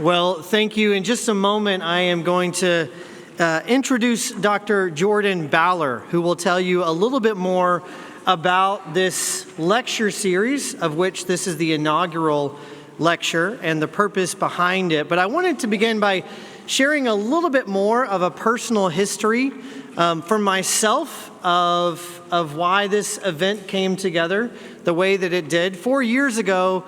Well, thank you. In just a moment, I am going to introduce Dr. Jordan Baller, who will tell you a little bit more about this lecture series, of which this is the inaugural lecture, and the purpose behind it. But I wanted to begin by sharing a little bit more of a personal history for myself of why this event came together the way that it did. 4 years ago,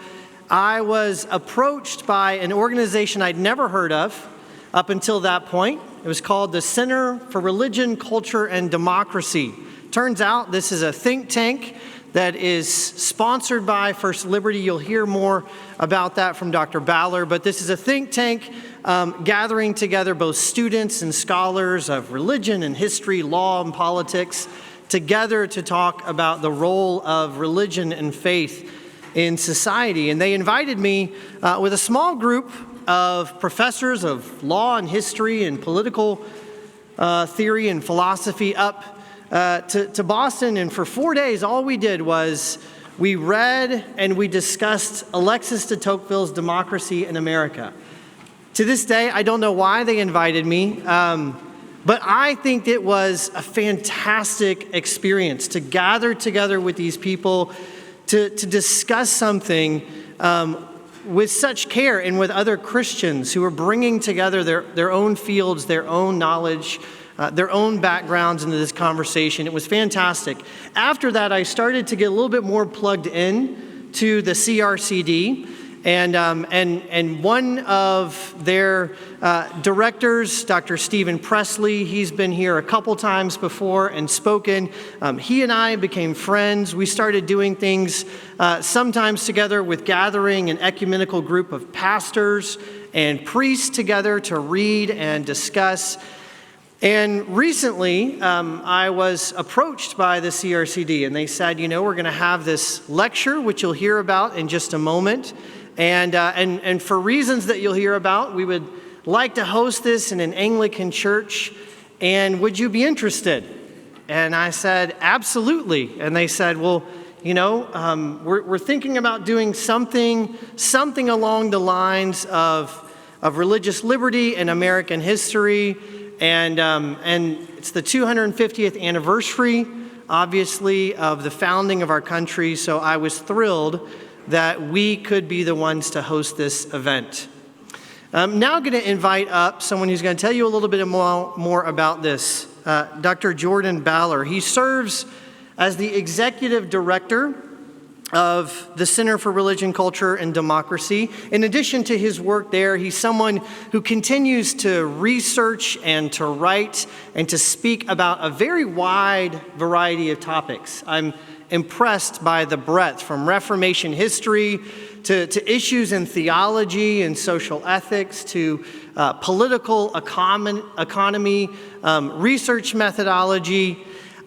I was approached by an organization I'd never heard of up until that point. It was called the Center for Religion, Culture, and Democracy. Turns out this is a think tank that is sponsored by First Liberty. You'll hear more about that from Dr. Baller, but this is a think tank gathering together both students and scholars of religion and history, law and politics, together to talk about the role of religion and faith in society. And they invited me with a small group of professors of law and history and political theory and philosophy up to Boston. And for 4 days, all we did was we read and we discussed Alexis de Tocqueville's Democracy in America. To this day, I don't know why they invited me, but I think it was a fantastic experience to gather together with these people to discuss something with such care and with other Christians who are bringing together their own fields, their own knowledge, their own backgrounds into this conversation. It was fantastic. After that, I started to get a little bit more plugged in to the CRCD. And one of their directors, Dr. Stephen Presley, he's been here a couple times before and spoken. He and I became friends. We started doing things sometimes together with gathering an ecumenical group of pastors and priests together to read and discuss. And recently, I was approached by the CRCD, and they said, we're going to have this lecture, which you'll hear about in just a moment. And for reasons that you'll hear about, we would like to host this in an Anglican church, and would you be interested? And I said, absolutely. And they said, well, we're thinking about doing something along the lines of religious liberty and American history, and it's the 250th anniversary, obviously, of the founding of our country, so I was thrilled that we could be the ones to host this event. I'm now going to invite up someone who's going to tell you a little bit more about this, Dr. Jordan Baller. He serves as the executive director of the Center for Religion, Culture, and Democracy. In addition to his work there, he's someone who continues to research and to write and to speak about a very wide variety of topics. I'm impressed by the breadth, from Reformation history to issues in theology and social ethics to political economy, research methodology.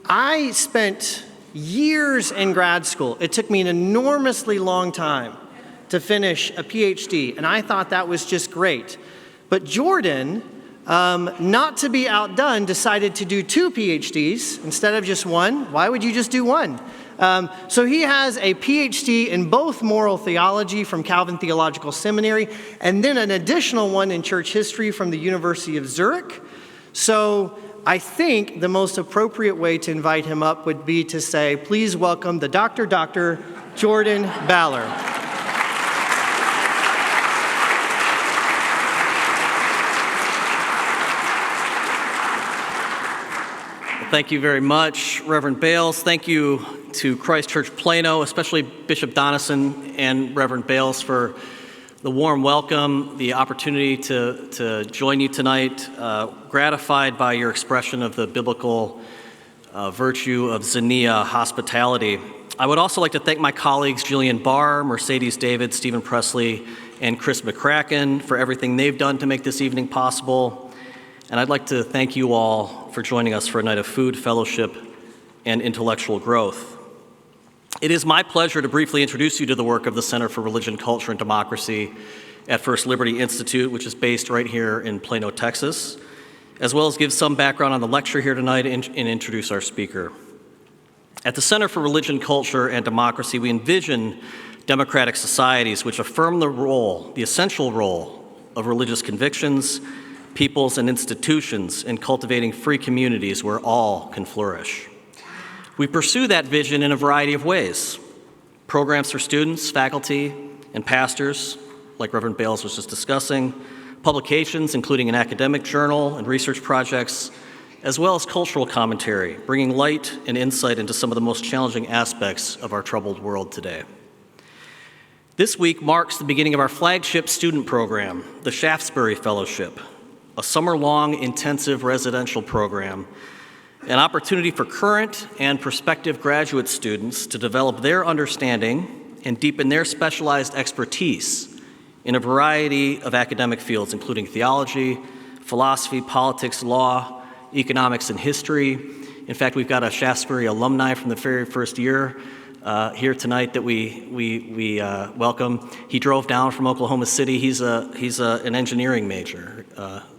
I spent years in grad school. It took me an enormously long time to finish a PhD, and I thought that was just great. But Jordan, not to be outdone, decided to do 2 PhDs instead of just one. Why would you just do one? So he has a PhD in both moral theology from Calvin Theological Seminary, and then an additional one in church history from the University of Zurich. So I think the most appropriate way to invite him up would be to say, please welcome the Dr. Jordan Baller. Thank you very much, Reverend Bales. Thank you to Christ Church Plano, especially Bishop Donison and Reverend Bales, for the warm welcome, the opportunity to join you tonight. Gratified by your expression of the biblical virtue of Xenia hospitality. I would also like to thank my colleagues Jillian Barr, Mercedes David, Stephen Presley, and Chris McCracken for everything they've done to make this evening possible. And I'd like to thank you all for joining us for a night of food, fellowship, and intellectual growth. It is my pleasure to briefly introduce you to the work of the Center for Religion, Culture, and Democracy at First Liberty Institute, which is based right here in Plano, Texas, as well as give some background on the lecture here tonight and introduce our speaker. At the Center for Religion, Culture, and Democracy, we envision democratic societies which affirm the essential role of religious convictions, peoples, and institutions in cultivating free communities where all can flourish. We pursue that vision in a variety of ways. Programs for students, faculty, and pastors, like Reverend Bales was just discussing, publications, including an academic journal and research projects, as well as cultural commentary, bringing light and insight into some of the most challenging aspects of our troubled world today. This week marks the beginning of our flagship student program, the Shaftesbury Fellowship, a summer-long intensive residential program, an opportunity for current and prospective graduate students to develop their understanding and deepen their specialized expertise in a variety of academic fields, including theology, philosophy, politics, law, economics, and history. In fact, we've got a Shaftesbury alumni from the very first year here tonight that we welcome. He drove down from Oklahoma City. He's an engineering major,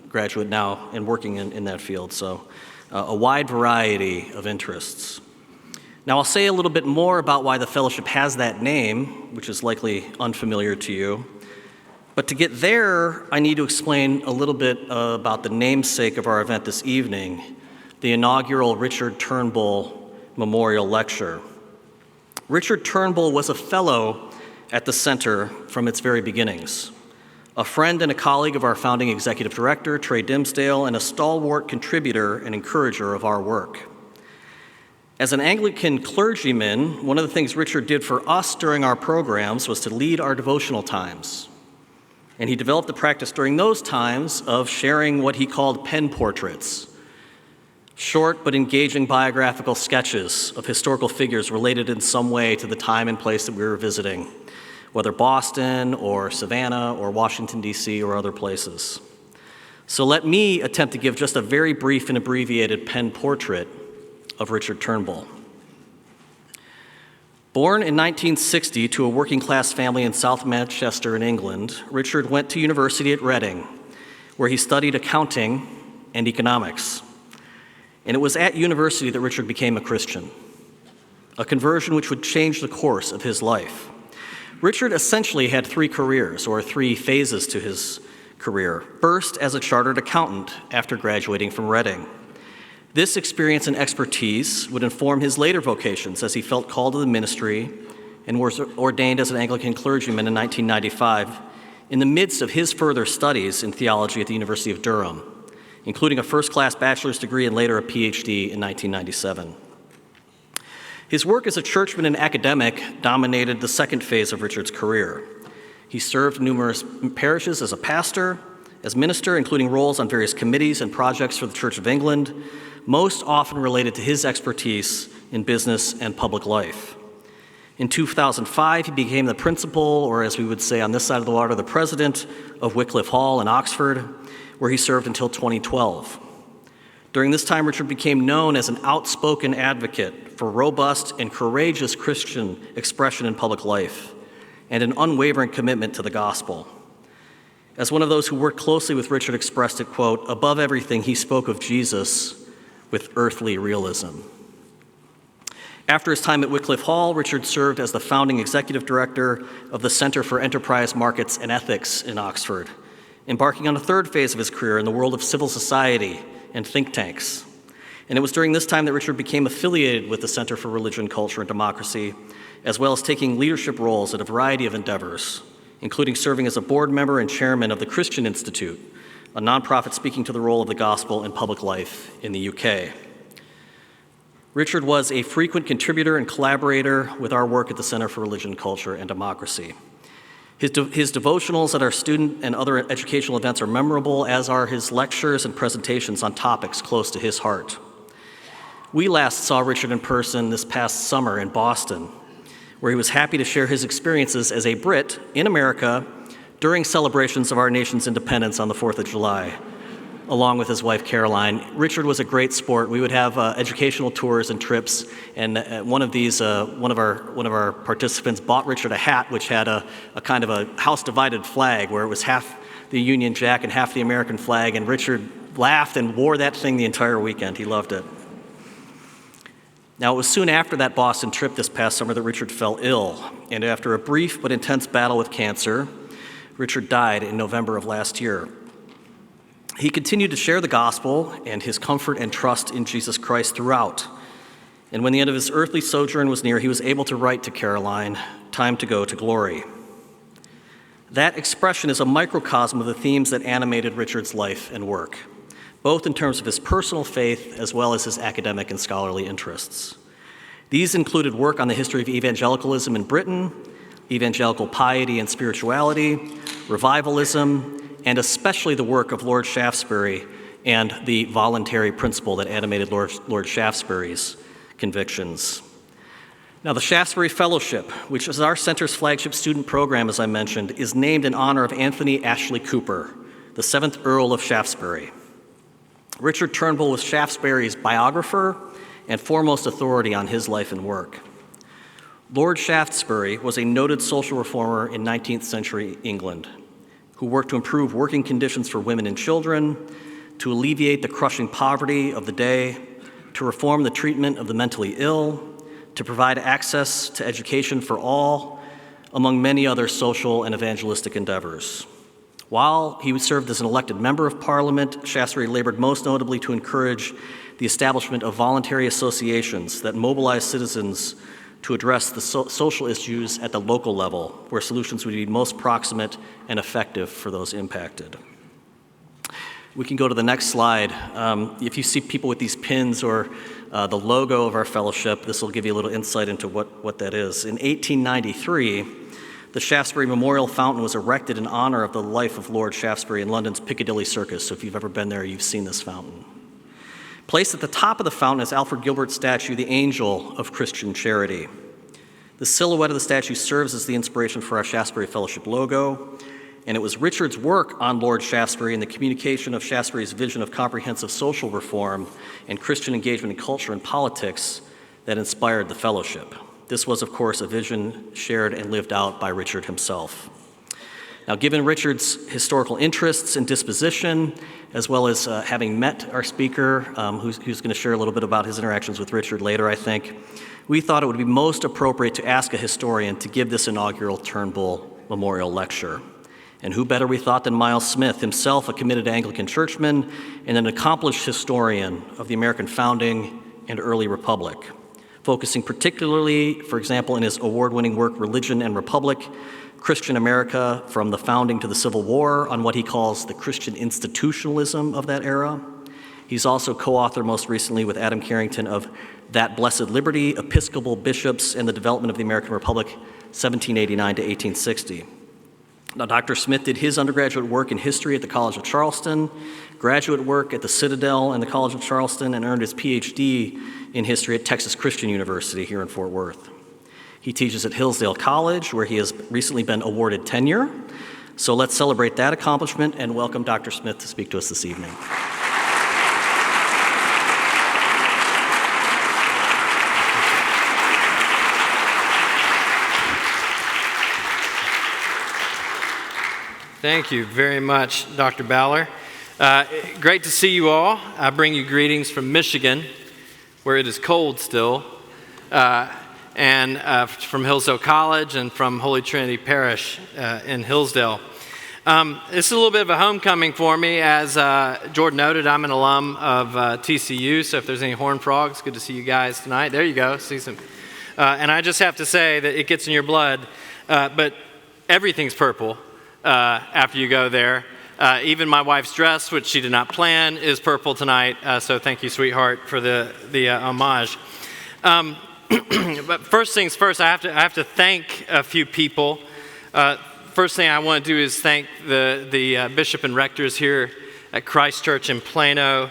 graduate now and working in that field. So a wide variety of interests. Now I'll say a little bit more about why the fellowship has that name, which is likely unfamiliar to you. But to get there, I need to explain a little bit about the namesake of our event this evening, the inaugural Richard Turnbull Memorial Lecture. Richard Turnbull was a fellow at the center from its very beginnings, a friend and a colleague of our founding executive director, Trey Dimsdale, and a stalwart contributor and encourager of our work. As an Anglican clergyman, one of the things Richard did for us during our programs was to lead our devotional times. And he developed the practice during those times of sharing what he called pen portraits, short but engaging biographical sketches of historical figures related in some way to the time and place that we were visiting, whether Boston or Savannah or Washington, D.C. or other places. So let me attempt to give just a very brief and abbreviated pen portrait of Richard Turnbull. Born in 1960 to a working-class family in South Manchester in England, Richard went to university at Reading, where he studied accounting and economics. And it was at university that Richard became a Christian, a conversion which would change the course of his life. Richard essentially had three careers, or three phases to his career. First, as a chartered accountant after graduating from Reading. This experience and expertise would inform his later vocations as he felt called to the ministry and was ordained as an Anglican clergyman in 1995 in the midst of his further studies in theology at the University of Durham, including a first-class bachelor's degree and later a PhD in 1997. His work as a churchman and academic dominated the second phase of Richard's career. He served numerous parishes as a pastor, as minister, including roles on various committees and projects for the Church of England, most often related to his expertise in business and public life. In 2005, he became the principal, or as we would say on this side of the water, the president of Wycliffe Hall in Oxford, where he served until 2012. During this time, Richard became known as an outspoken advocate for robust and courageous Christian expression in public life and an unwavering commitment to the gospel. As one of those who worked closely with Richard expressed it, quote, "Above everything, he spoke of Jesus with earthly realism." After his time at Wycliffe Hall, Richard served as the founding executive director of the Center for Enterprise Markets and Ethics in Oxford, embarking on a third phase of his career in the world of civil society and think tanks. And it was during this time that Richard became affiliated with the Center for Religion, Culture, and Democracy, as well as taking leadership roles in a variety of endeavors, including serving as a board member and chairman of the Christian Institute, a nonprofit speaking to the role of the gospel in public life in the UK. Richard was a frequent contributor and collaborator with our work at the Center for Religion, Culture, and Democracy. His devotionals at our student and other educational events are memorable, as are his lectures and presentations on topics close to his heart. We last saw Richard in person this past summer in Boston, where he was happy to share his experiences as a Brit in America during celebrations of our nation's independence on the 4th of July, along with his wife Caroline. Richard was a great sport. We would have educational tours and trips, and one of our participants bought Richard a hat which had a kind of a house-divided flag, where it was half the Union Jack and half the American flag, and Richard laughed and wore that thing the entire weekend. He loved it. Now, it was soon after that Boston trip this past summer that Richard fell ill, and after a brief but intense battle with cancer, Richard died in November of last year. He continued to share the gospel and his comfort and trust in Jesus Christ throughout. And when the end of his earthly sojourn was near, he was able to write to Caroline, "Time to go to glory." That expression is a microcosm of the themes that animated Richard's life and work, both in terms of his personal faith as well as his academic and scholarly interests. These included work on the history of evangelicalism in Britain, evangelical piety and spirituality, revivalism, and especially the work of Lord Shaftesbury and the voluntary principle that animated Lord Shaftesbury's convictions. Now, the Shaftesbury Fellowship, which is our center's flagship student program, as I mentioned, is named in honor of Anthony Ashley Cooper, the 7th Earl of Shaftesbury. Richard Turnbull was Shaftesbury's biographer and foremost authority on his life and work. Lord Shaftesbury was a noted social reformer in 19th century England, who worked to improve working conditions for women and children, to alleviate the crushing poverty of the day, to reform the treatment of the mentally ill, to provide access to education for all, among many other social and evangelistic endeavors. While he served as an elected member of Parliament, Shaftesbury labored most notably to encourage the establishment of voluntary associations that mobilize citizens to address the social issues at the local level, where solutions would be most proximate and effective for those impacted. We can go to the next slide. If you see people with these pins or the logo of our fellowship, this will give you a little insight into what that is. In 1893, the Shaftesbury Memorial Fountain was erected in honor of the life of Lord Shaftesbury in London's Piccadilly Circus. So if you've ever been there, you've seen this fountain. Placed at the top of the fountain is Alfred Gilbert's statue, the Angel of Christian Charity. The silhouette of the statue serves as the inspiration for our Shaftesbury Fellowship logo, and it was Richard's work on Lord Shaftesbury and the communication of Shaftesbury's vision of comprehensive social reform and Christian engagement in culture and politics that inspired the fellowship. This was, of course, a vision shared and lived out by Richard himself. Now, given Richard's historical interests and disposition, as well as having met our speaker, who's going to share a little bit about his interactions with Richard later, I think, we thought it would be most appropriate to ask a historian to give this inaugural Turnbull Memorial Lecture. And who better, we thought, than Miles Smith, himself a committed Anglican churchman and an accomplished historian of the American founding and early republic, focusing particularly, for example, in his award-winning work, Religion and Republic, Christian America from the Founding to the Civil War, on what he calls the Christian institutionalism of that era. He's also co-author most recently with Adam Carrington of That Blessed Liberty, Episcopal Bishops and the Development of the American Republic, 1789 to 1860. Now, Dr. Smith did his undergraduate work in history at the College of Charleston, graduate work at the Citadel and the College of Charleston, and earned his PhD in history at Texas Christian University here in Fort Worth. He teaches at Hillsdale College, where he has recently been awarded tenure. So let's celebrate that accomplishment and welcome Dr. Smith to speak to us this evening. Thank you very much, Dr. Baller. Great to see you all. I bring you greetings from Michigan, where it is cold still, and from Hillsdale College and from Holy Trinity Parish in Hillsdale. This is a little bit of a homecoming for me. As Jordan noted, I'm an alum of TCU, so if there's any Horned Frogs, good to see you guys tonight. There you go, see some. And I just have to say that it gets in your blood, but everything's purple after you go there. Even my wife's dress, which she did not plan, is purple tonight, so thank you, sweetheart, for the homage. But first things first, I have to thank a few people. First thing I want to do is thank the bishop and rectors here at Christ Church in Plano,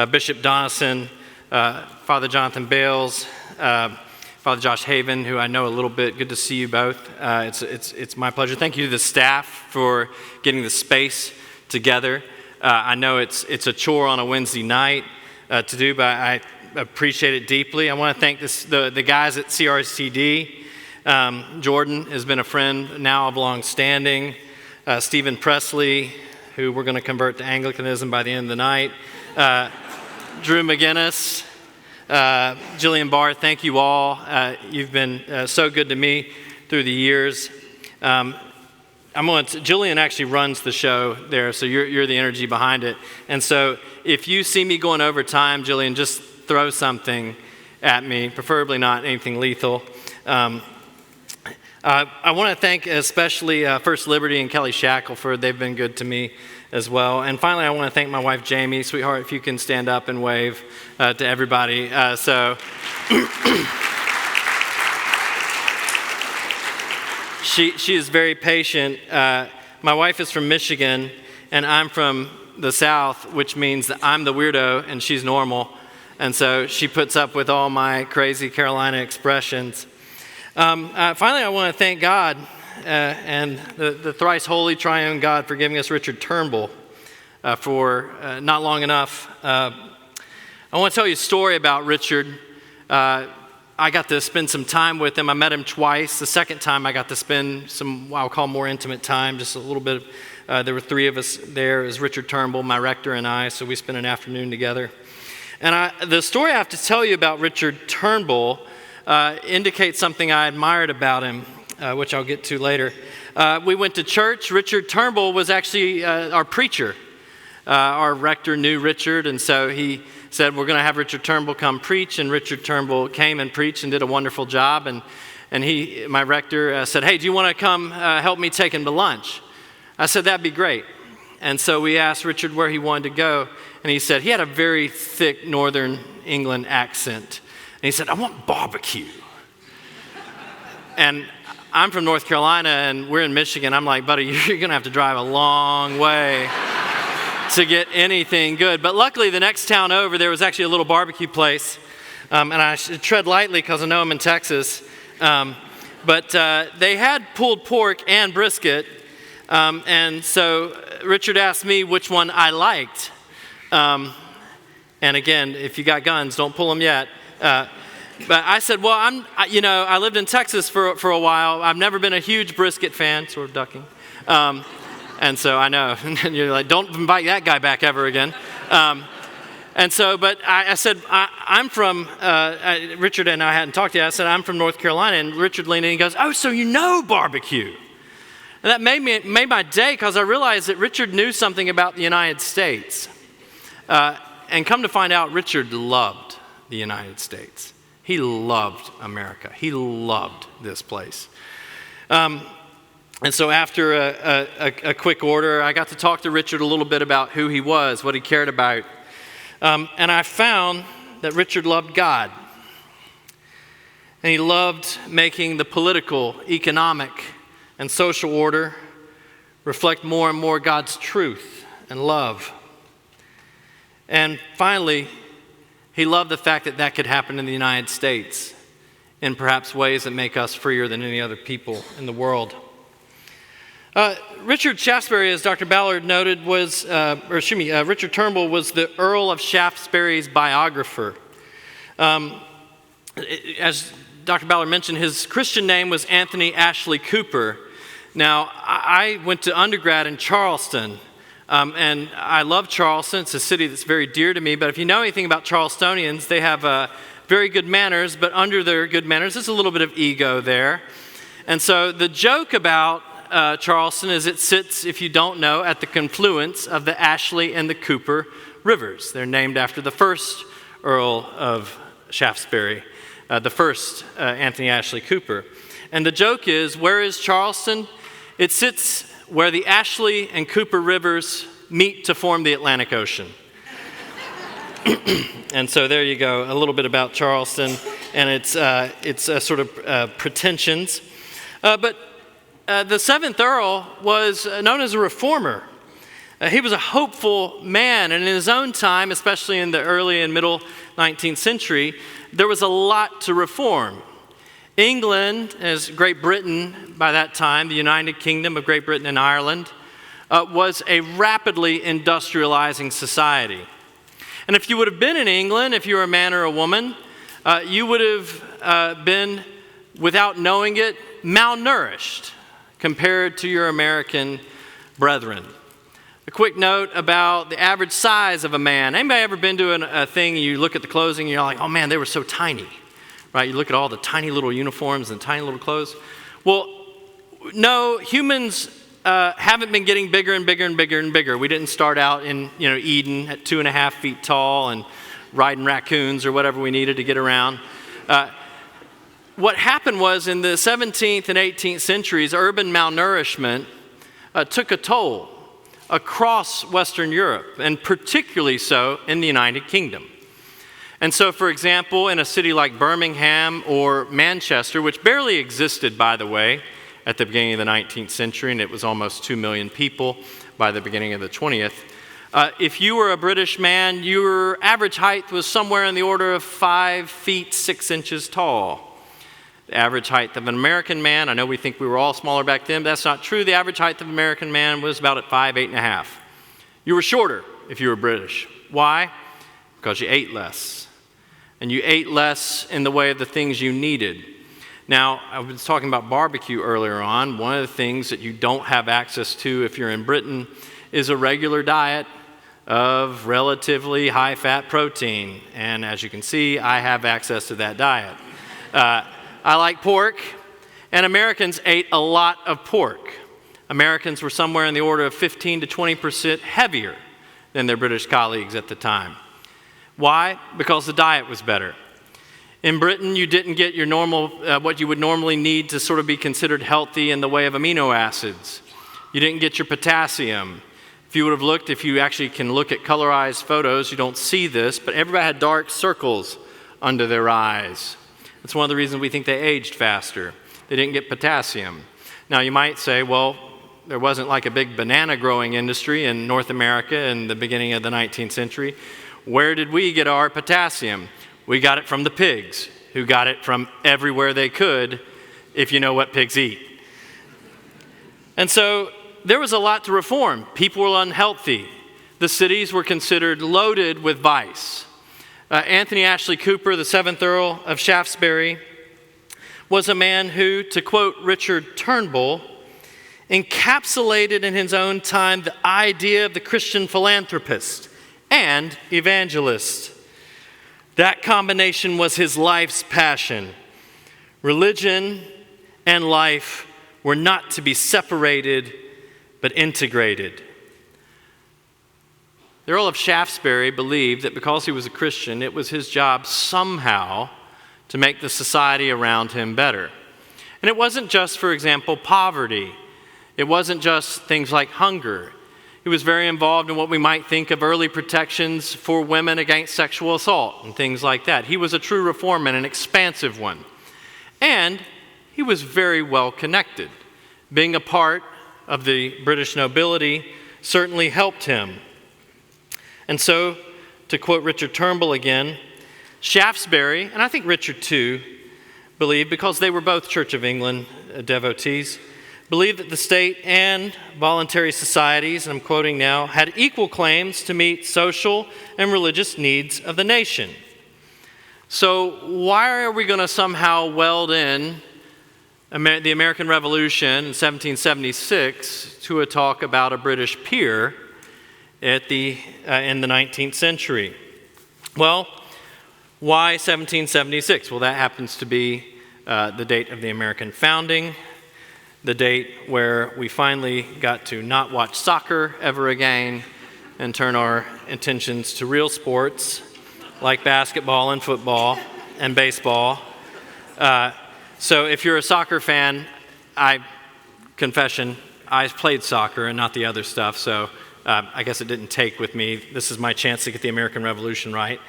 Bishop Donison, Father Jonathan Bales, Father Josh Haven, who I know a little bit. Good to see you both. It's my pleasure. Thank you to the staff for getting the space together. I know it's a chore on a Wednesday night to do, but I appreciate it deeply. I want to thank the guys at CRCD. Jordan has been a friend now of long standing. Stephen Presley, who we're going to convert to Anglicanism by the end of the night. Drew McGinnis. Jillian Barr, thank you all. You've been so good to me through the years. Julian actually runs the show there, so you're the energy behind it. And so if you see me going over time, Julian, just throw something at me, preferably not anything lethal. I want to thank especially First Liberty and Kelly Shackelford. They've been good to me as well. And finally, I want to thank my wife, Jamie. Sweetheart, if you can stand up and wave to everybody. She is very patient. My wife is from Michigan, and I'm from the South, which means that I'm the weirdo and she's normal. And so she puts up with all my crazy Carolina expressions. Finally, I want to thank God and the thrice holy triune God for giving us Richard Turnbull for not long enough. I want to tell you a story about Richard. I got to spend some time with him. I met him twice. The second time I got to spend some, I'll call more intimate time, just a little bit. There were three of us there. It was Richard Turnbull, my rector, and I, so we spent an afternoon together. And the story I have to tell you about Richard Turnbull indicates something I admired about him, which I'll get to later. We went to church. Richard Turnbull was actually our preacher. Our rector knew Richard, and so he said, we're going to have Richard Turnbull come preach, and Richard Turnbull came and preached and did a wonderful job. And my rector said, hey, do you want to come help me take him to lunch? I said, that'd be great. And so we asked Richard where he wanted to go, and he said he had a very thick Northern England accent. And he said, I want barbecue. And I'm from North Carolina, and we're in Michigan. I'm like, buddy, you're going to have to drive a long way to get anything good. But luckily, the next town over, there was actually a little barbecue place. And I should tread lightly because I know I'm in Texas. But they had pulled pork and brisket. And so Richard asked me which one I liked. And again, if you got guns, don't pull them yet. But I said, well, I lived in Texas for a while. I've never been a huge brisket fan, sort of ducking. And so I know, and you're like, don't invite that guy back ever again. And so, but I said, I'm from, Richard and I hadn't talked yet. I said, I'm from North Carolina. And Richard leaned in and goes, oh, so you know barbecue. And that made my day because I realized that Richard knew something about the United States. And come to find out, Richard loved the United States. He loved America. He loved this place. And so after a quick order, I got to talk to Richard a little bit about who he was, what he cared about. And I found that Richard loved God. And he loved making the political, economic, and social order reflect more and more God's truth and love. And finally, he loved the fact that that could happen in the United States in perhaps ways that make us freer than any other people in the world. Richard Shaftesbury, as Dr. Ballard noted, Richard Turnbull was the Earl of Shaftesbury's biographer. As Dr. Ballard mentioned, his Christian name was Anthony Ashley Cooper. Now, I went to undergrad in Charleston, and I love Charleston. It's a city that's very dear to me, but if you know anything about Charlestonians, they have very good manners, but under their good manners, there's a little bit of ego there. And so the joke about Charleston is it sits, if you don't know, at the confluence of the Ashley and the Cooper rivers. They're named after the first Earl of Shaftesbury, the first Anthony Ashley Cooper. And the joke is, where is Charleston? It sits where the Ashley and Cooper rivers meet to form the Atlantic Ocean. And so there you go, a little bit about Charleston and its sort of pretensions. But the seventh Earl was known as a reformer. He was a hopeful man, and in his own time, especially in the early and middle 19th century, there was a lot to reform. England, as Great Britain by that time, the United Kingdom of Great Britain and Ireland, was a rapidly industrializing society. And if you would have been in England, if you were a man or a woman, you would have been, without knowing it, malnourished compared to your American brethren. A quick note about the average size of a man. Anybody ever been to a thing and you look at the clothing and you're like, oh man, they were so tiny, right? You look at all the tiny little uniforms and tiny little clothes. Well, no, humans haven't been getting bigger and bigger and bigger and bigger. We didn't start out in Eden at 2.5 feet tall and riding raccoons or whatever we needed to get around. What happened was in the 17th and 18th centuries, urban malnourishment took a toll across Western Europe, and particularly so in the United Kingdom. And so, for example, in a city like Birmingham or Manchester, which barely existed, by the way, at the beginning of the 19th century, and it was almost 2 million people by the beginning of the 20th, if you were a British man, your average height was somewhere in the order of 5 feet 6 inches tall. The average height of an American man, I know we think we were all smaller back then, but that's not true. The average height of an American man was about at 5, 8.5. You were shorter if you were British. Why? Because you ate less. And you ate less in the way of the things you needed. Now, I was talking about barbecue earlier on. One of the things that you don't have access to if you're in Britain is a regular diet of relatively high-fat protein. And as you can see, I have access to that diet. I like pork, and Americans ate a lot of pork. Americans were somewhere in the order of 15 to 20% heavier than their British colleagues at the time. Why? Because the diet was better. In Britain, you didn't get your normal, what you would normally need to sort of be considered healthy in the way of amino acids. You didn't get your potassium. If you actually can look at colorized photos, you don't see this, but everybody had dark circles under their eyes. That's one of the reasons we think they aged faster. They didn't get potassium. Now, you might say, well, there wasn't like a big banana growing industry in North America in the beginning of the 19th century. Where did we get our potassium? We got it from the pigs, who got it from everywhere they could, if you know what pigs eat. And so there was a lot to reform. People were unhealthy. The cities were considered loaded with vice. Anthony Ashley Cooper, the 7th Earl of Shaftesbury, was a man who, to quote Richard Turnbull, encapsulated in his own time the idea of the Christian philanthropist and evangelist. That combination was his life's passion. Religion and life were not to be separated, but integrated. The Earl of Shaftesbury believed that because he was a Christian, it was his job somehow to make the society around him better. And it wasn't just, for example, poverty. It wasn't just things like hunger. He was very involved in what we might think of early protections for women against sexual assault and things like that. He was a true reformer and an expansive one. And he was very well connected. Being a part of the British nobility certainly helped him. And so, to quote Richard Turnbull again, Shaftesbury, and I think Richard too, believed, because they were both Church of England devotees, believed that the state and voluntary societies, and I'm quoting now, had equal claims to meet social and religious needs of the nation. So why are we going to somehow weld in the American Revolution in 1776 to a talk about a British peer in the 19th century? Well, why 1776? Well, that happens to be the date of the American founding, the date where we finally got to not watch soccer ever again and turn our attentions to real sports like basketball and football and baseball. So if you're a soccer fan, confession, I played soccer and not the other stuff, so I guess it didn't take with me. This is my chance to get the American Revolution right.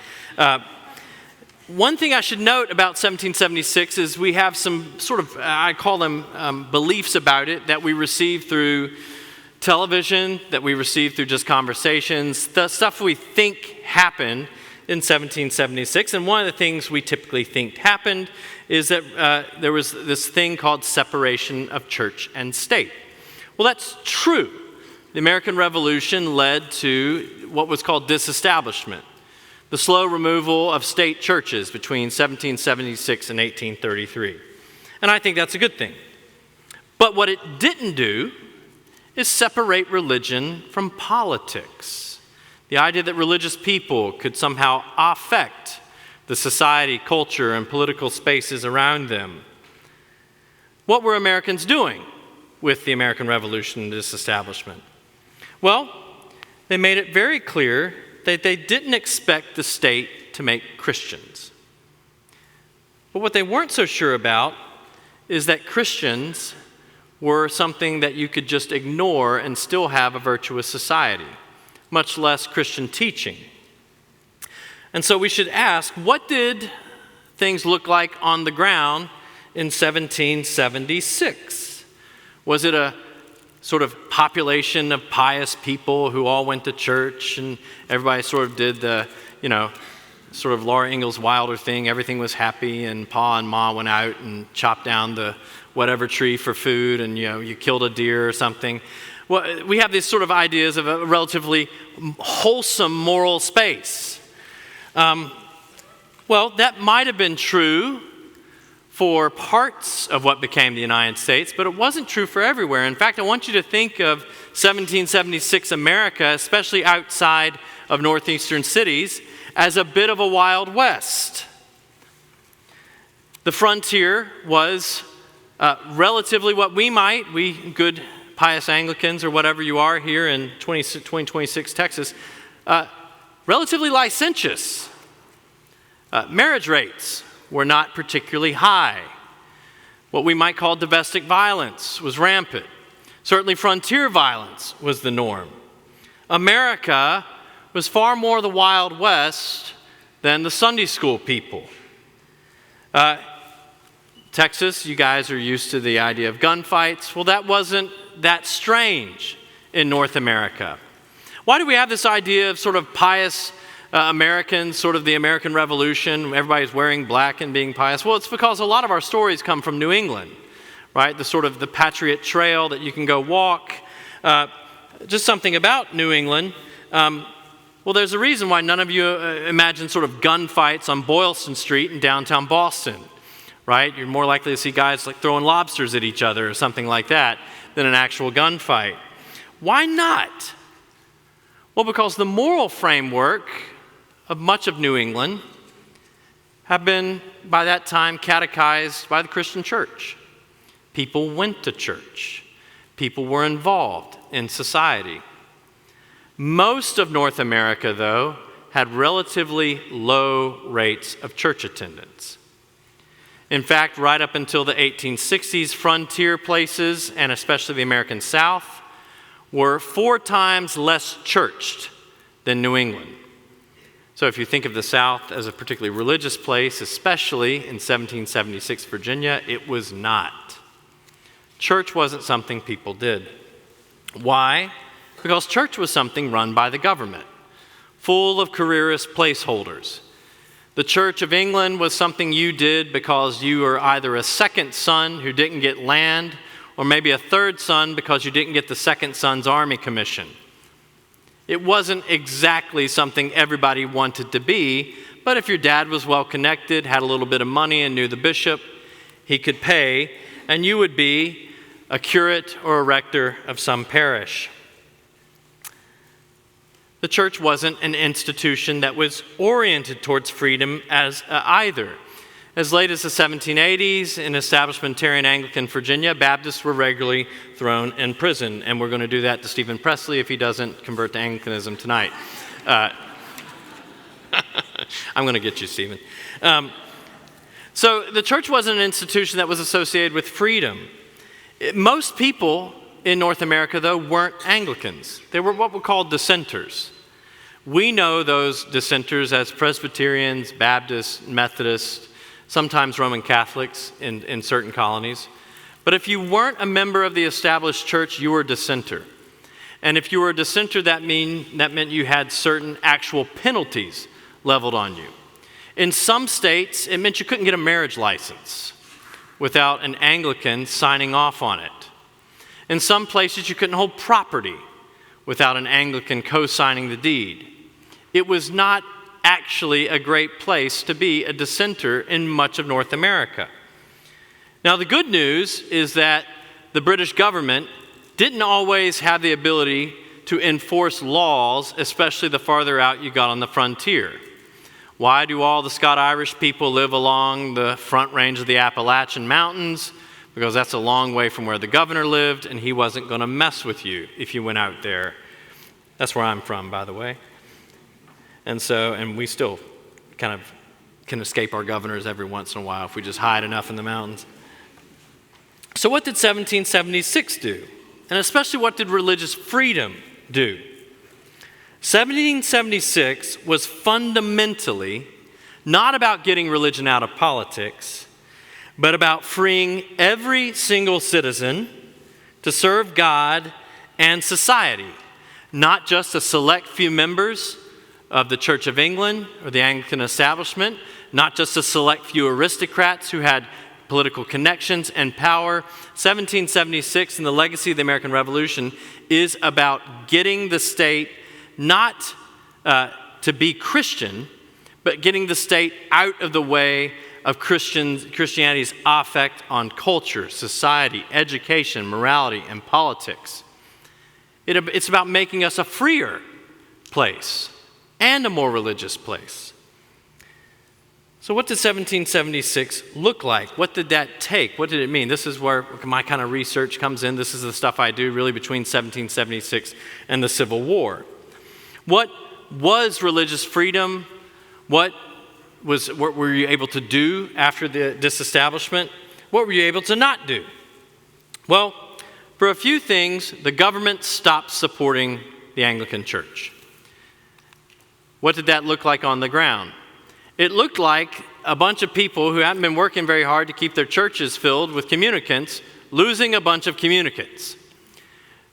One thing I should note about 1776 is we have some sort of, I call them beliefs about it that we receive through television, that we receive through just conversations, the stuff we think happened in 1776. And one of the things we typically think happened is that there was this thing called separation of church and state. Well, that's true. The American Revolution led to what was called disestablishment, the slow removal of state churches between 1776 and 1833. And I think that's a good thing. But what it didn't do is separate religion from politics. The idea that religious people could somehow affect the society, culture, and political spaces around them. What were Americans doing? with the American Revolution and disestablishment? Well, they made it very clear that they didn't expect the state to make Christians. But what they weren't so sure about is that Christians were something that you could just ignore and still have a virtuous society, much less Christian teaching. And so we should ask, what did things look like on the ground in 1776? Was it a sort of population of pious people who all went to church and everybody sort of did the, sort of Laura Ingalls Wilder thing, everything was happy and Pa and Ma went out and chopped down the whatever tree for food and, you killed a deer or something? Well, we have these sort of ideas of a relatively wholesome moral space. Well, that might have been true for parts of what became the United States, but it wasn't true for everywhere. In fact, I want you to think of 1776 America, especially outside of northeastern cities, as a bit of a Wild West. The frontier was relatively what we good pious Anglicans or whatever you are here in 2026 Texas, relatively licentious. Marriage rates were not particularly high. What we might call domestic violence was rampant. Certainly frontier violence was the norm. America was far more the Wild West than the Sunday school people. Texas, you guys are used to the idea of gunfights. Well, that wasn't that strange in North America. Why do we have this idea of sort of pious Americans, sort of the American Revolution, everybody's wearing black and being pious? Well, it's because a lot of our stories come from New England, right? The sort of the Patriot Trail that you can go walk. Just something about New England. Well, there's a reason why none of you imagine sort of gunfights on Boylston Street in downtown Boston, right? You're more likely to see guys like throwing lobsters at each other or something like that than an actual gunfight. Why not? Well, because the moral framework of much of New England have been, by that time, catechized by the Christian church. People went to church. People were involved in society. Most of North America, though, had relatively low rates of church attendance. In fact, right up until the 1860s, frontier places, and especially the American South, were 4 times less churched than New England. So if you think of the South as a particularly religious place, especially in 1776 Virginia, it was not. Church wasn't something people did. Why? Because church was something run by the government, full of careerist placeholders. The Church of England was something you did because you were either a second son who didn't get land, or maybe a third son because you didn't get the second son's army commission. It wasn't exactly something everybody wanted to be, but if your dad was well connected, had a little bit of money, and knew the bishop, he could pay, and you would be a curate or a rector of some parish. The church wasn't an institution that was oriented towards freedom as either. As late as the 1780s, in establishmentarian Anglican Virginia, Baptists were regularly thrown in prison, and we're going to do that to Stephen Presley if he doesn't convert to Anglicanism tonight. I'm going to get you, Stephen. So the church wasn't an institution that was associated with freedom. Most people in North America, though, weren't Anglicans. They were what we call dissenters. We know those dissenters as Presbyterians, Baptists, Methodists, sometimes Roman Catholics in certain colonies. But if you weren't a member of the established church, you were a dissenter. And if you were a dissenter, that meant you had certain actual penalties leveled on you. In some states, it meant you couldn't get a marriage license without an Anglican signing off on it. In some places, you couldn't hold property without an Anglican co-signing the deed. It was not actually a great place to be a dissenter in much of North America. Now, the good news is that the British government didn't always have the ability to enforce laws, especially the farther out you got on the frontier. Why do all the Scott-Irish people live along the front range of the Appalachian Mountains, because that's a long way from where the governor lived, and he wasn't going to mess with you if you went out there. That's where I'm from, by the way. And we still kind of can escape our governors every once in a while if we just hide enough in the mountains. So what did 1776 do? And especially what did religious freedom do? 1776 was fundamentally not about getting religion out of politics, but about freeing every single citizen to serve God and society, not just a select few members of the Church of England or the Anglican establishment, not just a select few aristocrats who had political connections and power. 1776 and the legacy of the American Revolution is about getting the state not to be Christian, but getting the state out of the way of Christianity's effect on culture, society, education, morality, and politics. It's about making us a freer place and a more religious place. So what did 1776 look like? What did that take? What did it mean? This is where my kind of research comes in. This is the stuff I do really between 1776 and the Civil War. What was religious freedom? What were you able to do after the disestablishment? What were you able to not do? Well, for a few things, the government stopped supporting the Anglican Church. What did that look like on the ground? It looked like a bunch of people who hadn't been working very hard to keep their churches filled with communicants, losing a bunch of communicants.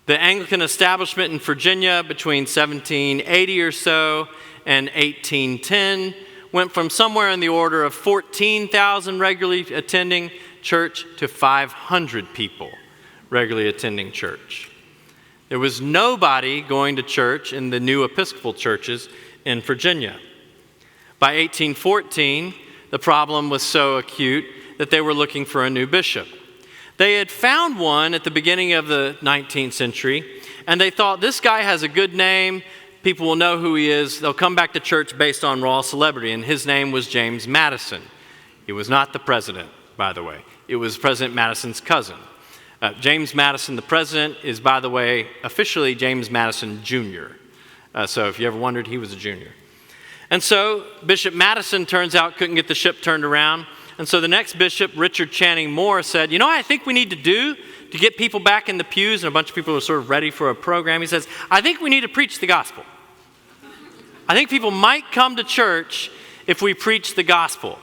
The Anglican establishment in Virginia between 1780 or so and 1810 went from somewhere in the order of 14,000 regularly attending church to 500 people regularly attending church. There was nobody going to church in the new Episcopal churches in Virginia. By 1814, the problem was so acute that they were looking for a new bishop. They had found one at the beginning of the 19th century, and they thought, this guy has a good name, people will know who he is, they'll come back to church based on raw celebrity, and his name was James Madison. He was not the president, by the way. It was President Madison's cousin. James Madison, the president, is, by the way, officially James Madison Jr. So if you ever wondered, he was a junior. And so Bishop Madison, turns out, couldn't get the ship turned around. And so the next bishop, Richard Channing Moore, said, you know what I think we need to do to get people back in the pews? And a bunch of people were sort of ready for a program. He says, I think we need to preach the gospel. I think people might come to church if we preach the gospel.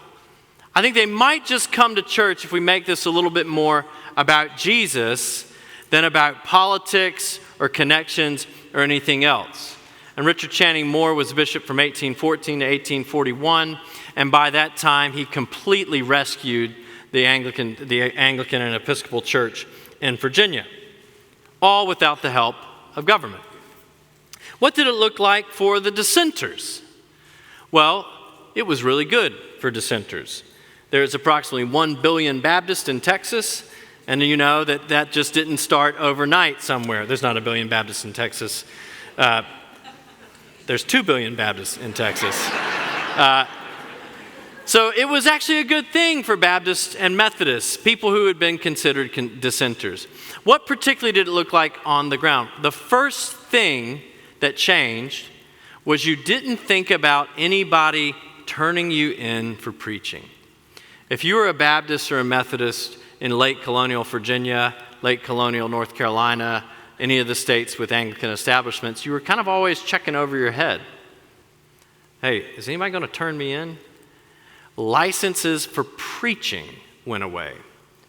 I think they might just come to church if we make this a little bit more about Jesus than about politics or connections or anything else. And Richard Channing Moore was bishop from 1814 to 1841, and by that time he completely rescued the Anglican and Episcopal Church in Virginia, all without the help of government. What did it look like for the dissenters? Well, it was really good for dissenters. There's approximately 1 billion Baptists in Texas, and you know that just didn't start overnight somewhere. There's not 1 billion Baptists in Texas. There's 2 billion Baptists in Texas. So it was actually a good thing for Baptists and Methodists, people who had been considered dissenters. What particularly did it look like on the ground? The first thing that changed was you didn't think about anybody turning you in for preaching. If you were a Baptist or a Methodist in late colonial Virginia, late colonial North Carolina, any of the states with Anglican establishments, you were kind of always checking over your head. Hey, is anybody going to turn me in? Licenses for preaching went away.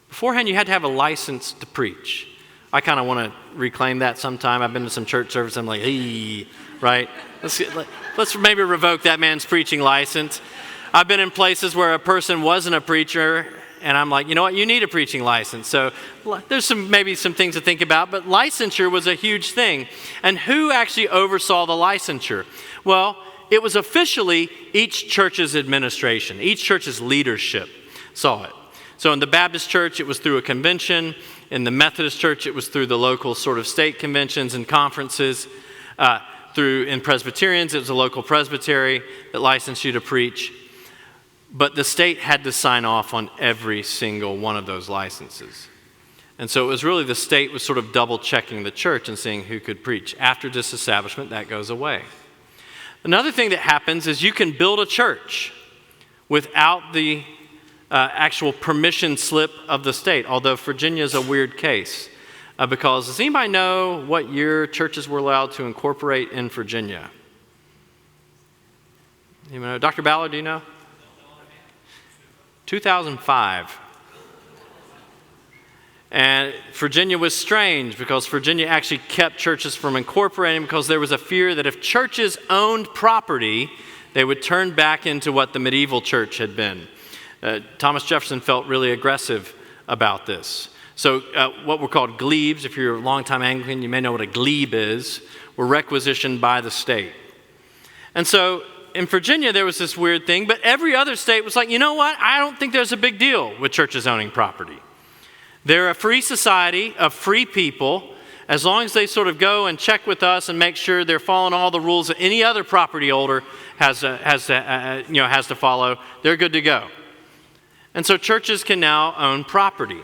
Beforehand, you had to have a license to preach. I kind of want to reclaim that sometime. I've been to some church service, I'm like, hey, right? Let's maybe revoke that man's preaching license. I've been in places where a person wasn't a preacher, and I'm like, you know what, you need a preaching license. So there's maybe some things to think about, but licensure was a huge thing. And who actually oversaw the licensure? Well, it was officially each church's administration, each church's leadership saw it. So in the Baptist church, it was through a convention. In the Methodist church, it was through the local sort of state conventions and conferences. In Presbyterians, it was a local presbytery that licensed you to preach. But the state had to sign off on every single one of those licenses. And so it was really the state was sort of double checking the church and seeing who could preach. After disestablishment, that goes away. Another thing that happens is you can build a church without the actual permission slip of the state, although Virginia is a weird case. Because does anybody know what year churches were allowed to incorporate in Virginia? Anybody know? Dr. Ballard, do you know? 2005. And Virginia was strange because Virginia actually kept churches from incorporating because there was a fear that if churches owned property, they would turn back into what the medieval church had been. Thomas Jefferson felt really aggressive about this. So what were called glebes, if you're a longtime Anglican, you may know what a glebe is, were requisitioned by the state. And so in Virginia, there was this weird thing, but every other state was like, you know what? I don't think there's a big deal with churches owning property. They're a free society of free people. As long as they sort of go and check with us and make sure they're following all the rules that any other property holder has to follow, they're good to go. And so churches can now own property.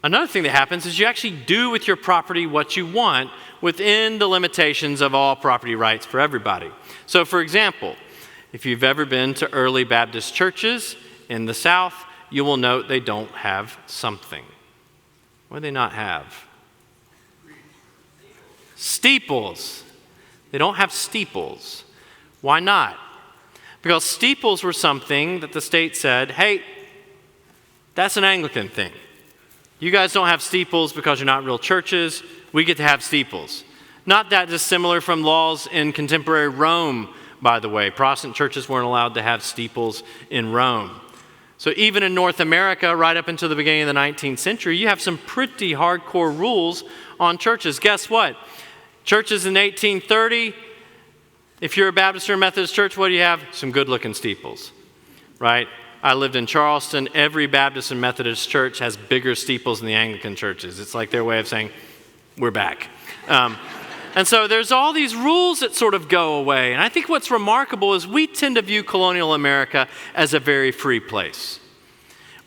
Another thing that happens is you actually do with your property what you want within the limitations of all property rights for everybody. So for example, if you've ever been to early Baptist churches in the South, you will note they don't have something. What do they not have? Steeples. They don't have steeples. Why not? Because steeples were something that the state said, hey, that's an Anglican thing. You guys don't have steeples because you're not real churches. We get to have steeples. Not that dissimilar from laws in contemporary Rome, by the way. Protestant churches weren't allowed to have steeples in Rome. So even in North America, right up until the beginning of the 19th century, you have some pretty hardcore rules on churches. Guess what? Churches in 1830, if you're a Baptist or a Methodist church, what do you have? Some good-looking steeples, right? I lived in Charleston. Every Baptist and Methodist church has bigger steeples than the Anglican churches. It's like their way of saying, we're back. And so there's all these rules that sort of go away. And I think what's remarkable is we tend to view colonial America as a very free place.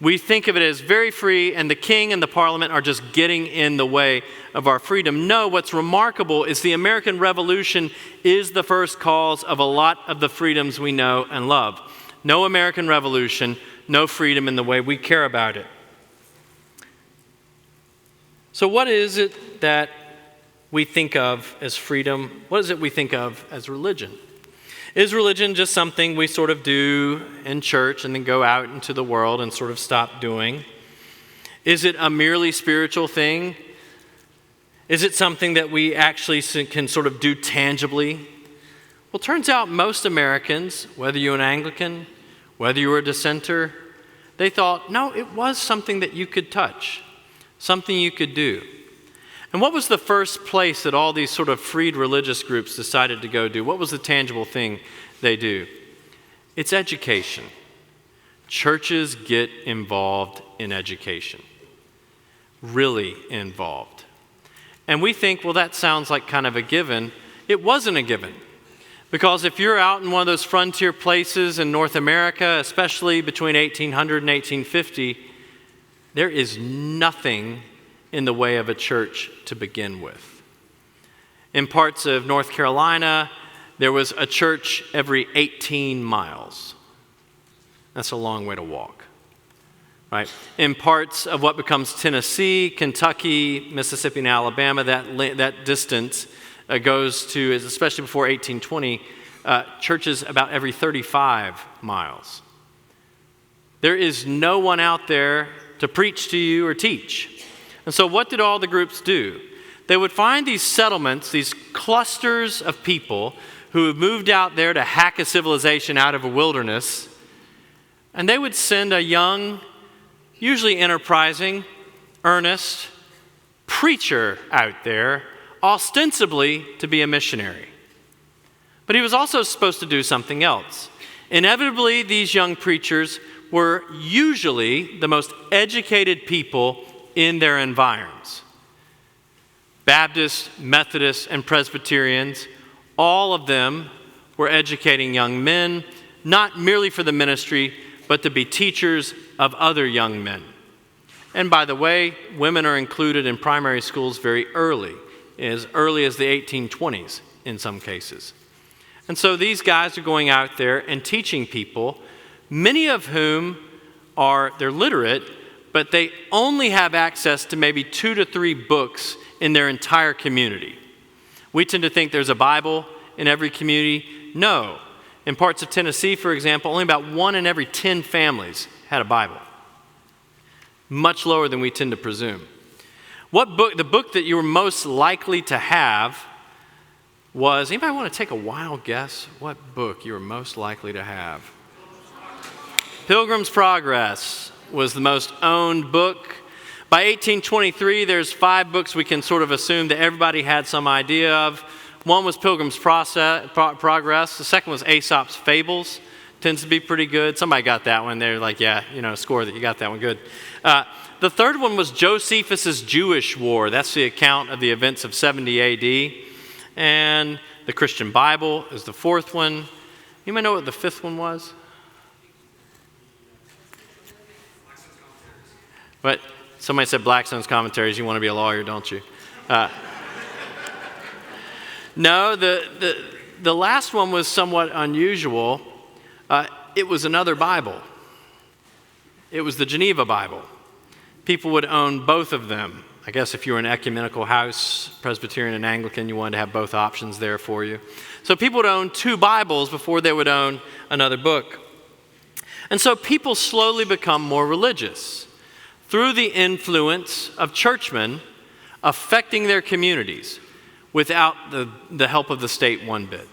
We think of it as very free, and the king and the parliament are just getting in the way of our freedom. No, what's remarkable is the American Revolution is the first cause of a lot of the freedoms we know and love. No American Revolution, no freedom in the way we care about it. So what is it that we think of as freedom? What is it we think of as religion? Is religion just something we sort of do in church and then go out into the world and sort of stop doing? Is it a merely spiritual thing? Is it something that we actually can sort of do tangibly? Well, it turns out most Americans, whether you're an Anglican, whether you were a dissenter, they thought, no, it was something that you could touch, something you could do. And what was the first place that all these sort of freed religious groups decided to go do? What was the tangible thing they do? It's education. Churches get involved in education, really involved. And we think, well, that sounds like kind of a given. It wasn't a given. Because if you're out in one of those frontier places in North America, especially between 1800 and 1850, there is nothing in the way of a church to begin with. In parts of North Carolina, there was a church every 18 miles. That's a long way to walk, right? In parts of what becomes Tennessee, Kentucky, Mississippi, and Alabama, that distance goes to, especially before 1820, churches about every 35 miles. There is no one out there to preach to you or teach. And so what did all the groups do? They would find these settlements, these clusters of people who have moved out there to hack a civilization out of a wilderness, and they would send a young, usually enterprising, earnest preacher out there, ostensibly to be a missionary. But he was also supposed to do something else. Inevitably, these young preachers were usually the most educated people in their environs. Baptists, Methodists, and Presbyterians, all of them were educating young men, not merely for the ministry, but to be teachers of other young men. And by the way, women are included in primary schools very early as the 1820s in some cases. And so these guys are going out there and teaching people, many of whom they're literate, but they only have access to maybe 2 to 3 books in their entire community. We tend to think there's a Bible in every community. No. In parts of Tennessee, for example, only about 1 in every 10 families had a Bible. Much lower than we tend to presume. The book that you were most likely to have was, anybody want to take a wild guess what book you were most likely to have? Pilgrim's Progress was the most owned book. By 1823, there's 5 books we can sort of assume that everybody had some idea of. One was Pilgrim's Progress. The second was Aesop's Fables. Tends to be pretty good. Somebody got that one. They're like, yeah, score that you got that one good. The third one was Josephus' Jewish War. That's the account of the events of 70 A.D. And the Christian Bible is the fourth one. You may know what the fifth one was? But somebody said Blackstone's Commentaries. You want to be a lawyer, don't you? No, the last one was somewhat unusual. It was another Bible. It was the Geneva Bible. People would own both of them. I guess if you were an ecumenical house, Presbyterian and Anglican, you wanted to have both options there for you. So people would own 2 Bibles before they would own another book. And so people slowly become more religious through the influence of churchmen affecting their communities without the help of the state one bit.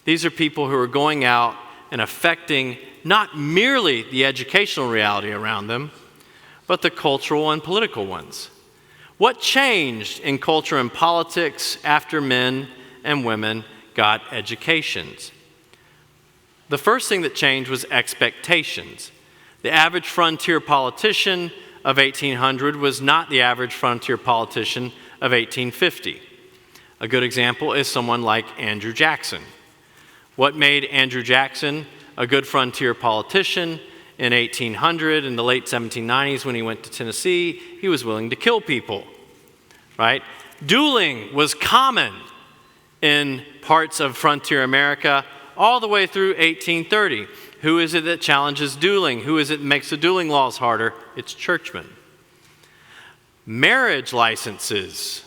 These are people who are going out and affecting not merely the educational reality around them, but the cultural and political ones. What changed in culture and politics after men and women got educations? The first thing that changed was expectations. The average frontier politician of 1800 was not the average frontier politician of 1850. A good example is someone like Andrew Jackson. What made Andrew Jackson a good frontier politician in 1800, in the late 1790s when he went to Tennessee? He was willing to kill people, right? Dueling was common in parts of frontier America all the way through 1830. Who is it that challenges dueling? Who is it that makes the dueling laws harder? It's churchmen. Marriage licenses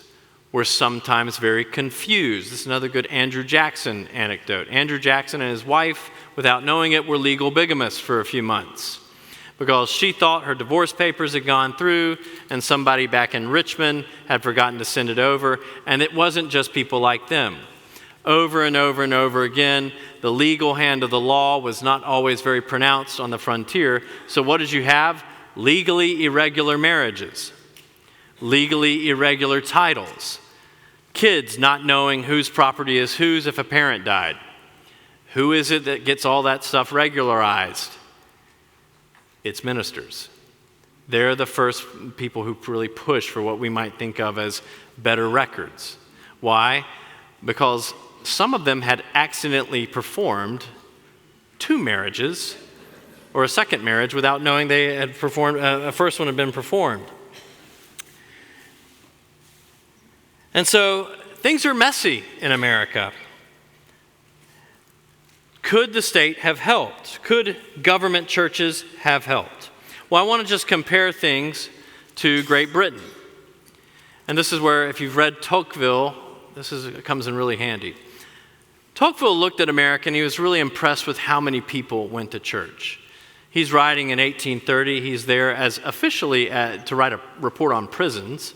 were sometimes very confused. This is another good Andrew Jackson anecdote. Andrew Jackson and his wife, without knowing it, were legal bigamists for a few months because she thought her divorce papers had gone through and somebody back in Richmond had forgotten to send it over, and it wasn't just people like them. Over and over and over again, the legal hand of the law was not always very pronounced on the frontier. So what did you have? Legally irregular marriages, legally irregular titles, kids not knowing whose property is whose if a parent died. Who is it that gets all that stuff regularized? It's ministers. They're the first people who really push for what we might think of as better records. Why? Because some of them had accidentally performed 2 marriages or a second marriage without knowing they had performed, a first one had been performed. And so things are messy in America. Could the state have helped? Could government churches have helped? Well, I want to just compare things to Great Britain. And this is where, if you've read Tocqueville, it comes in really handy. Tocqueville looked at America and he was really impressed with how many people went to church. He's writing in 1830. He's there as officially to write a report on prisons.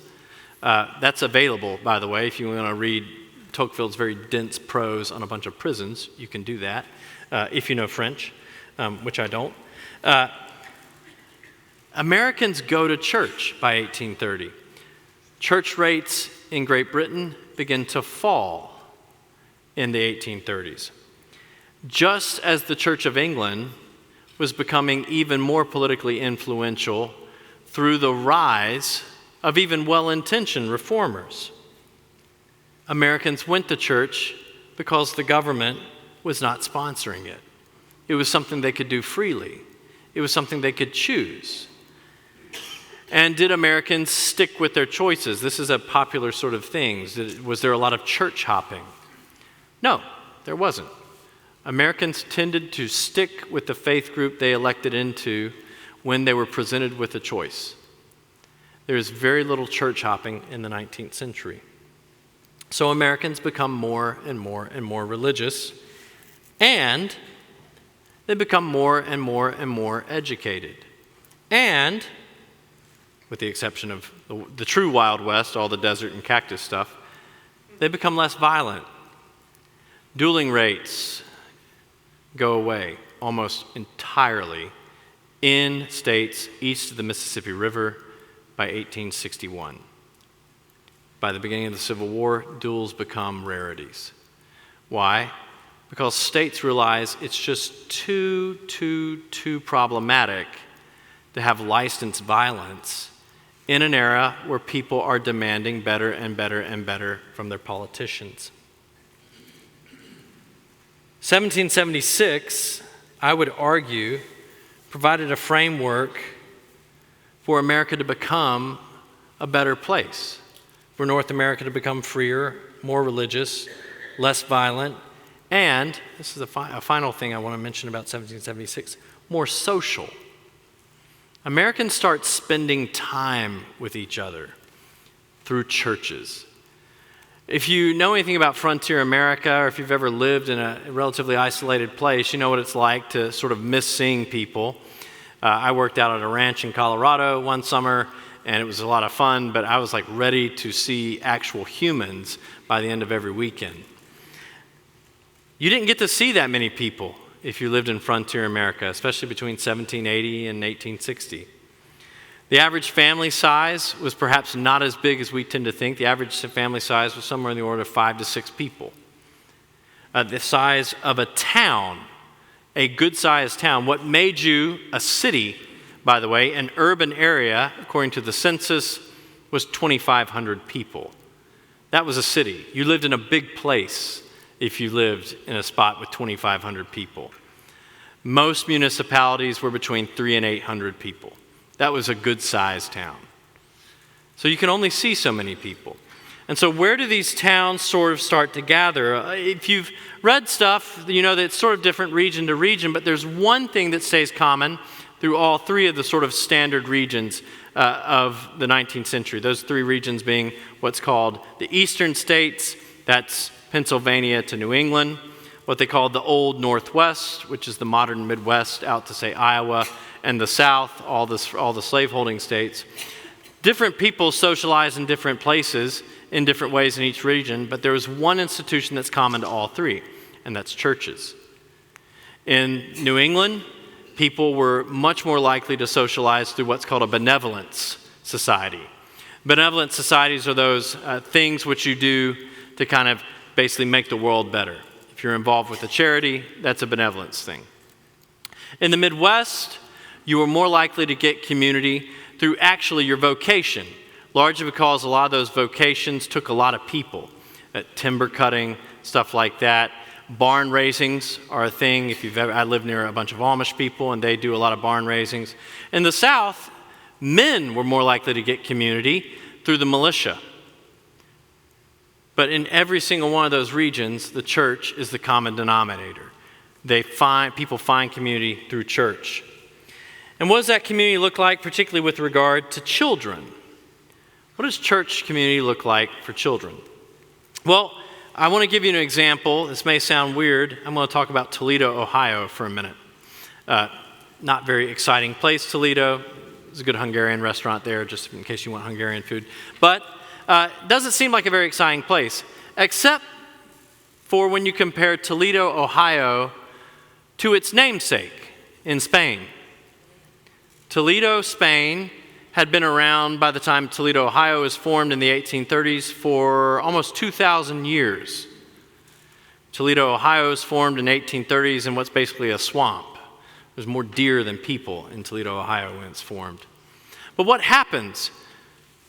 That's available, by the way, if you want to read Tocqueville's very dense prose on a bunch of prisons. You can do that if you know French, which I don't. Americans go to church by 1830. Church rates in Great Britain begin to fall in the 1830s. Just as the Church of England was becoming even more politically influential through the rise of even well-intentioned reformers. Americans went to church because the government was not sponsoring it. It was something they could do freely. It was something they could choose. And did Americans stick with their choices? This is a popular sort of thing. Was there a lot of church hopping? No, there wasn't. Americans tended to stick with the faith group they elected into when they were presented with a choice. There is very little church hopping in the 19th century. So Americans become more and more and more religious, and they become more and more and more educated. And, with the exception of the true Wild West, all the desert and cactus stuff, they become less violent. Dueling rates go away almost entirely in states east of the Mississippi River by 1861. By the beginning of the Civil War, duels become rarities. Why? Because states realize it's just too problematic to have licensed violence in an era where people are demanding better and better and better from their politicians. 1776, I would argue, provided a framework for America to become a better place, for North America to become freer, more religious, less violent, and, this is a final thing I want to mention about 1776, more social. Americans start spending time with each other through churches. If you know anything about frontier America, or if you've ever lived in a relatively isolated place, you know what it's like to sort of miss seeing people. I worked out at a ranch in Colorado one summer, and it was a lot of fun, but I was like ready to see actual humans by the end of every weekend. You didn't get to see that many people if you lived in frontier America, especially between 1780 and 1860. The average family size was perhaps not as big as we tend to think. The average family size was somewhere in the order of 5 to 6 people. The size of a town, a good-sized town. What made you a city, by the way, an urban area, according to the census, was 2,500 people. That was a city. You lived in a big place if you lived in a spot with 2,500 people. Most municipalities were between 300 and 800 people. That was a good-sized town. So you can only see so many people. And so where do these towns sort of start to gather? If you've read stuff, you know that it's sort of different region to region, but there's one thing that stays common through all three of the sort of standard regions of the 19th century. Those three regions being what's called the eastern states, that's Pennsylvania to New England, what they call the Old Northwest, which is the modern Midwest out to, say, Iowa, and the South, all the slaveholding states. Different people socialize in different places in different ways in each region, but there is one institution that's common to all three, and that's churches. In New England, people were much more likely to socialize through what's called a benevolence society. Benevolent societies are those things which you do to kind of basically make the world better. If you're involved with a charity, that's a benevolence thing. In the Midwest, you were more likely to get community through actually your vocation, largely because a lot of those vocations took a lot of people. Timber cutting, stuff like that. Barn raisings are a thing. I live near a bunch of Amish people, and they do a lot of barn raisings. In the South, men were more likely to get community through the militia. But in every single one of those regions, the church is the common denominator. People find community through church. And what does that community look like, particularly with regard to children? What does church community look like for children? Well, I want to give you an example. This may sound weird. I'm going to talk about Toledo, Ohio for a minute. Not very exciting place, Toledo. There's a good Hungarian restaurant there, just in case you want Hungarian food. But it doesn't seem like a very exciting place, except for when you compare Toledo, Ohio, to its namesake in Spain. Toledo, Spain, had been around by the time Toledo, Ohio was formed in the 1830s for almost 2,000 years. Toledo, Ohio was formed in the 1830s in what's basically a swamp. There's more deer than people in Toledo, Ohio when it's formed. But what happens?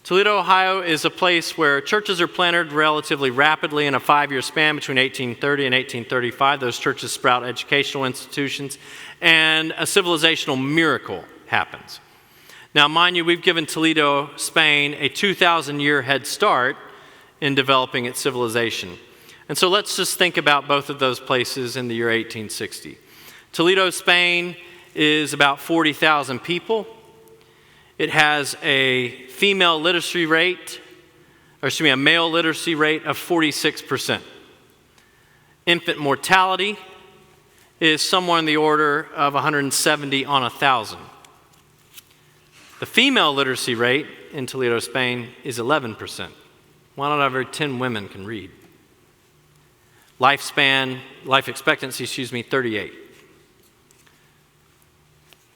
Toledo, Ohio is a place where churches are planted relatively rapidly in a 5-year span between 1830 and 1835. Those churches sprout educational institutions, and a civilizational miracle happens. Now, mind you, we've given Toledo, Spain, a 2,000-year head start in developing its civilization. And so let's just think about both of those places in the year 1860. Toledo, Spain is about 40,000 people. It has a male literacy rate of 46%. Infant mortality is somewhere in the order of 170 on 1,000. The female literacy rate in Toledo, Spain is 11%. 1 out of every 10 women can read. Life expectancy, 38.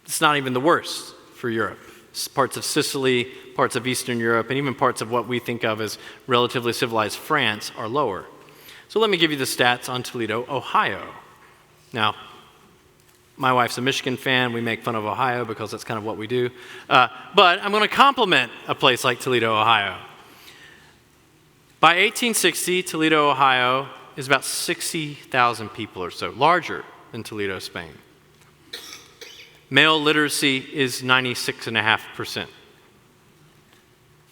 It's not even the worst for Europe. Parts of Sicily, parts of Eastern Europe, and even parts of what we think of as relatively civilized France are lower. So let me give you the stats on Toledo, Ohio. Now, my wife's a Michigan fan. We make fun of Ohio because that's kind of what we do. But I'm going to compliment a place like Toledo, Ohio. By 1860, Toledo, Ohio is about 60,000 people or so, larger than Toledo, Spain. Male literacy is 96.5%.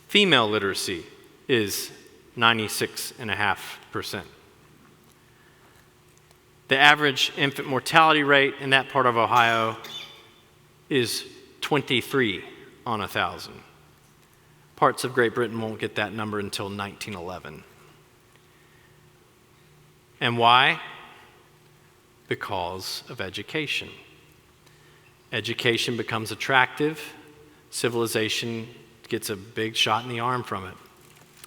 Female literacy is 96.5%. The average infant mortality rate in that part of Ohio is 23 on 1,000. Parts of Great Britain won't get that number until 1911. And why? Because of education. Education becomes attractive. Civilization gets a big shot in the arm from it.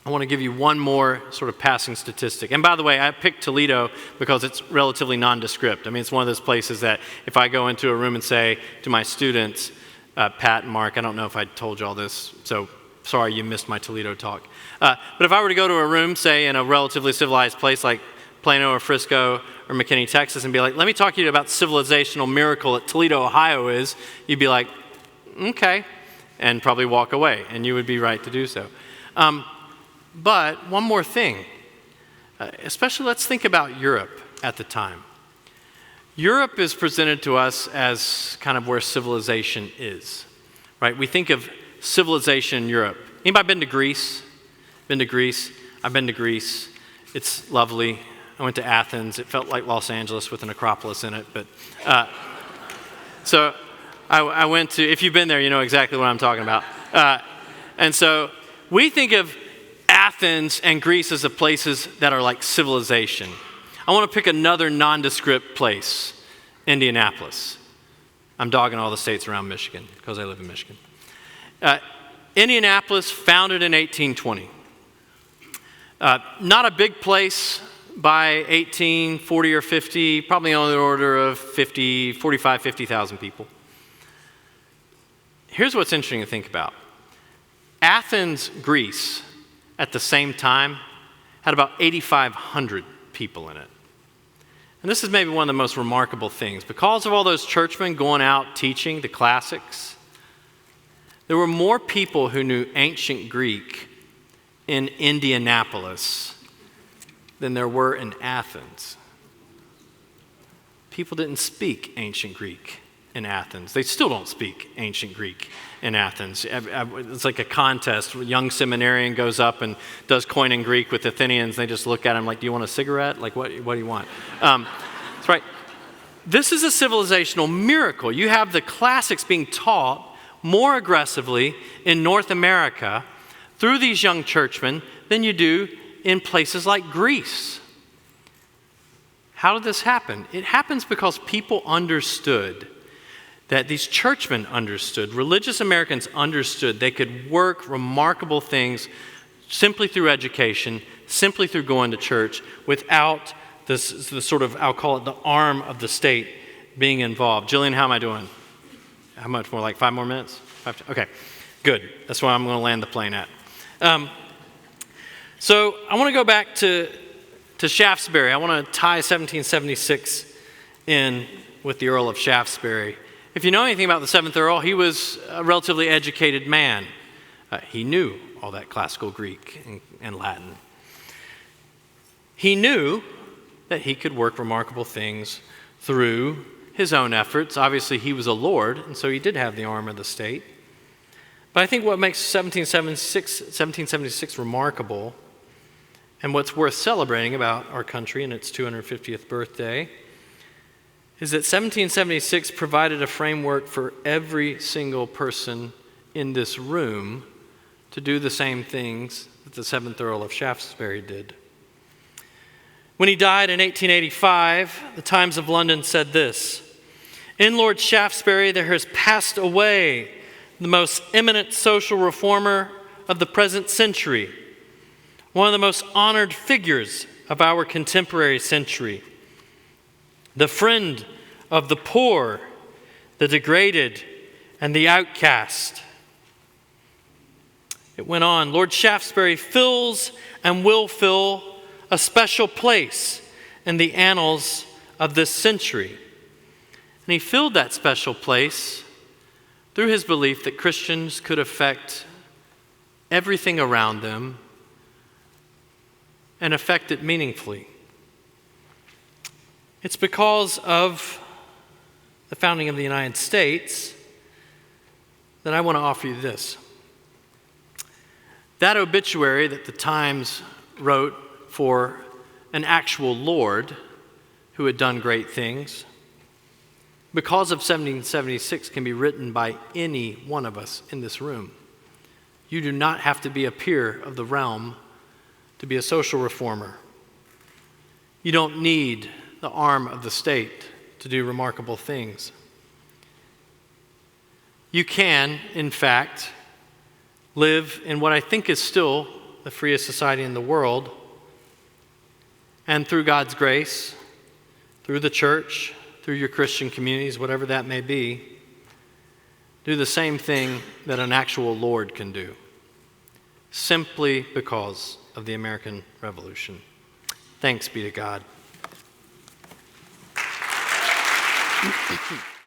I want to give you one more sort of passing statistic. And by the way, I picked Toledo because it's relatively nondescript. I mean, it's one of those places that if I go into a room and say to my students, Pat and Mark, I don't know if I told you all this, so sorry you missed my Toledo talk. But if I were to go to a room, say in a relatively civilized place like Plano or Frisco or McKinney, Texas, and be like, let me talk to you about civilizational miracle that Toledo, Ohio is, you'd be like, okay, and probably walk away, and you would be right to do so. But one more thing, especially let's think about Europe at the time. Europe is presented to us as kind of where civilization is, right? We think of civilization in Europe. Anybody been to Greece? Been to Greece? I've been to Greece. It's lovely. I went to Athens. It felt like Los Angeles with an Acropolis in it. But so I went to, if you've been there, you know exactly what I'm talking about. And so we think of Athens and Greece as the places that are like civilization. I want to pick another nondescript place, Indianapolis. I'm dogging all the states around Michigan because I live in Michigan. Indianapolis, founded in 1820. Not a big place by 1840 or 50, probably on the order of 50,000 people. Here's what's interesting to think about. Athens, Greece, at the same time, had about 8,500 people in it. And this is maybe one of the most remarkable things. Because of all those churchmen going out teaching the classics, there were more people who knew ancient Greek in Indianapolis than there were in Athens. People didn't speak ancient Greek in Athens. They still don't speak ancient Greek in Athens. It's like a contest. A young seminarian goes up and does Koine Greek with Athenians. They just look at him like, do you want a cigarette? Like, what do you want? That's right. This is a civilizational miracle. You have the classics being taught more aggressively in North America through these young churchmen than you do in places like Greece. How did this happen? It happens because people understood that these churchmen understood, religious Americans understood they could work remarkable things simply through education, simply through going to church, without the sort of, I'll call it the arm of the state being involved. Jillian, how am I doing? How much more, like 5 more minutes? Okay, good. That's where I'm going to land the plane at. So I want to go back to Shaftesbury. I want to tie 1776 in with the Earl of Shaftesbury. If you know anything about the 7th Earl, he was a relatively educated man. He knew all that classical Greek and Latin. He knew that he could work remarkable things through his own efforts. Obviously, he was a lord, and so he did have the arm of the state. But I think what makes 1776 remarkable and what's worth celebrating about our country and its 250th birthday is that 1776 provided a framework for every single person in this room to do the same things that the 7th Earl of Shaftesbury did. When he died in 1885, the Times of London said this: "In Lord Shaftesbury there has passed away the most eminent social reformer of the present century, one of the most honored figures of our contemporary century, the friend of the poor, the degraded, and the outcast." It went on, "Lord Shaftesbury fills and will fill a special place in the annals of this century." And he filled that special place through his belief that Christians could affect everything around them and affect it meaningfully. It's because of the founding of the United States that I want to offer you this. That obituary that the Times wrote for an actual Lord who had done great things, because of 1776, can be written by any one of us in this room. You do not have to be a peer of the realm to be a social reformer. You don't need the arm of the state to do remarkable things. You can, in fact, live in what I think is still the freest society in the world, and through God's grace, through the church, through your Christian communities, whatever that may be, do the same thing that an actual Lord can do, simply because of the American Revolution. Thanks be to God.